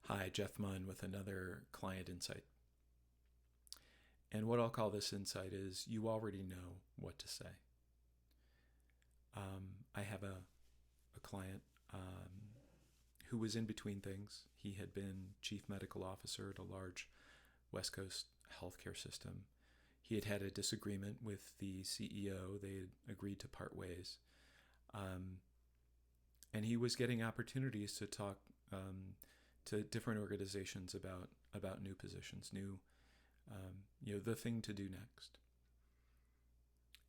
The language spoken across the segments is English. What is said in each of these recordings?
Hi, Jeff Munn with another client insight. And what I'll call this insight is you already know what to say. I have a client who was in between things. He had been chief medical officer at a large West Coast healthcare system. He had had a disagreement with the CEO. They had agreed to part ways. And he was getting opportunities to talk to different organizations about new positions, the thing to do next.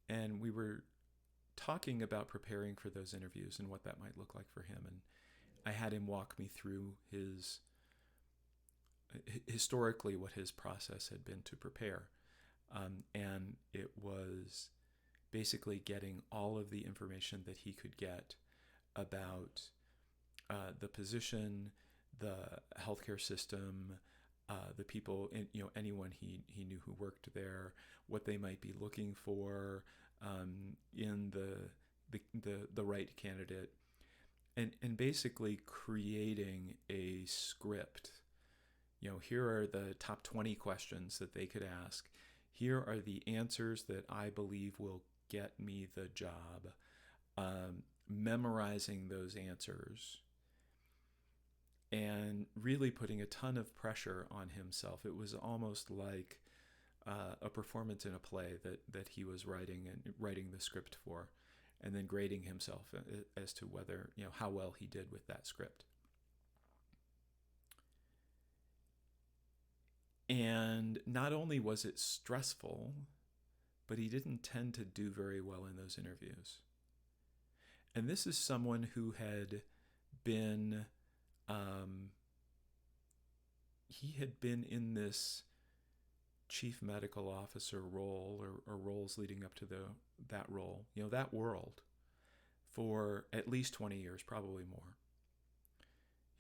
And we were talking about preparing for those interviews and what that might look like for him. And I had him walk me through historically what his process had been to prepare. And it was basically getting all of the information that he could get about the position, the healthcare system, the people, anyone he knew who worked there, what they might be looking for in the right candidate, and basically creating a script. Here are the top 20 questions that they could ask. Here are the answers that I believe will get me the job. Memorizing those answers and really putting a ton of pressure on himself. It was almost like a performance in a play that he was writing the script for, and then grading himself as to whether, how well he did with that script. And not only was it stressful, but he didn't tend to do very well in those interviews. And this is someone who had been he had been in this chief medical officer role or roles leading up to that role, that world, for at least 20 years, probably more.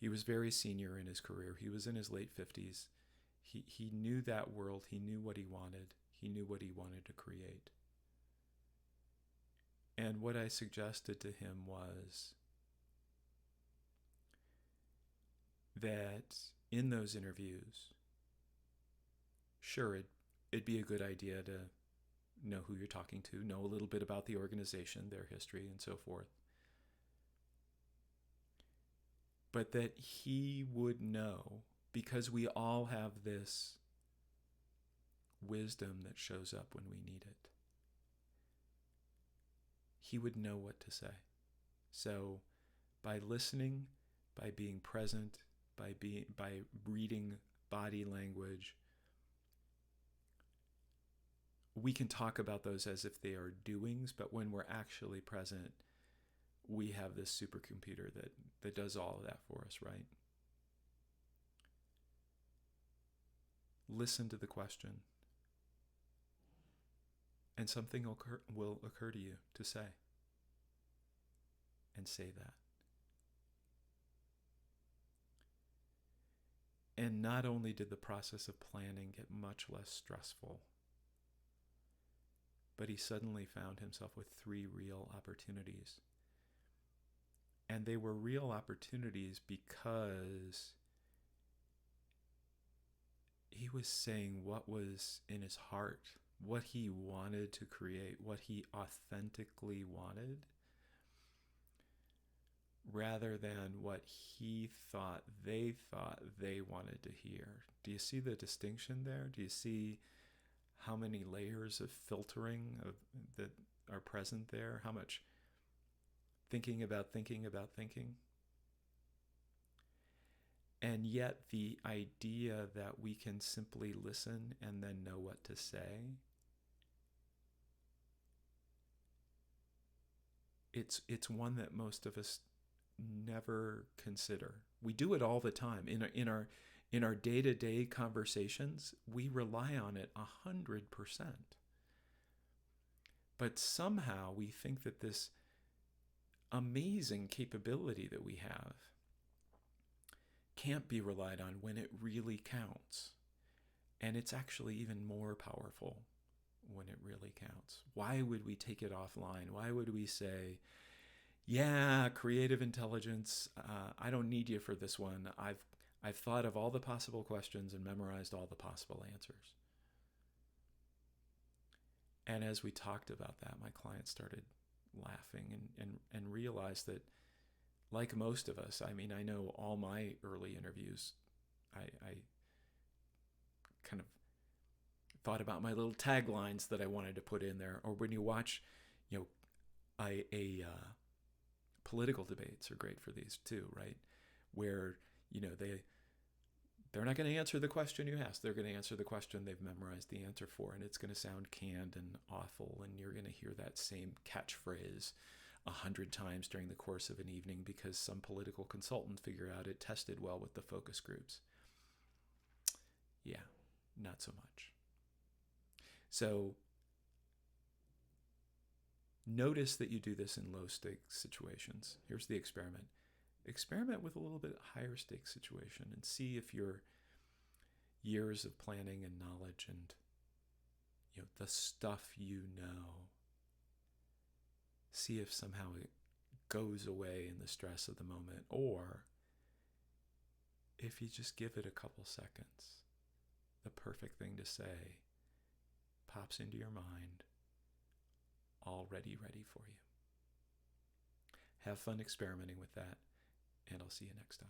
He was very senior in his career. He was in his late 50s. He knew that world. He knew what he wanted. He knew what he wanted to create. And what I suggested to him was that in those interviews, sure, it'd be a good idea to know who you're talking to, know a little bit about the organization, their history, and so forth. But that he would know, because we all have this wisdom that shows up when we need it. He would know what to say. So by listening, by being present, by reading body language, we can talk about those as if they are doings, but when we're actually present, we have this supercomputer that does all of that for us, right? Listen to the question, and something will occur to you to say, and say that. And not only did the process of planning get much less stressful, but he suddenly found himself with 3 real opportunities. And they were real opportunities because he was saying what was in his heart, what he wanted to create, what he authentically wanted, rather than what he thought they wanted to hear. Do you see the distinction there? Do you see how many layers of filtering that are present there? How much thinking about thinking? And yet the idea that we can simply listen and then know what to say, it's one that most of us never consider. We do it all the time in our day-to-day conversations. We rely on it 100%. But somehow we think that this amazing capability that we have can't be relied on when it really counts. And it's actually even more powerful when it really counts. Why would we take it offline? Why would we say, yeah, creative intelligence, I don't need you for this one. I've thought of all the possible questions and memorized all the possible answers. And as we talked about that, my client started laughing and realized that, like most of us, I mean, I know all my early interviews, I kind of thought about my little taglines that I wanted to put in there. Or when you watch, you know, political debates are great for these too, right? Where, you know, they're not going to answer the question you asked. They're going to answer the question they've memorized the answer for, and it's going to sound canned and awful, and you're going to hear that same catchphrase 100 times during the course of an evening because some political consultant figured out it tested well with the focus groups. Yeah, not so much. So notice that you do this in low stakes situations. Here's the experiment. Experiment with a little bit higher stakes situation and see if your years of planning and knowledge and, you know, the stuff you know, see if somehow it goes away in the stress of the moment, or if you just give it a couple seconds, the perfect thing to say pops into your mind, already ready for you. Have fun experimenting with that, and I'll see you next time.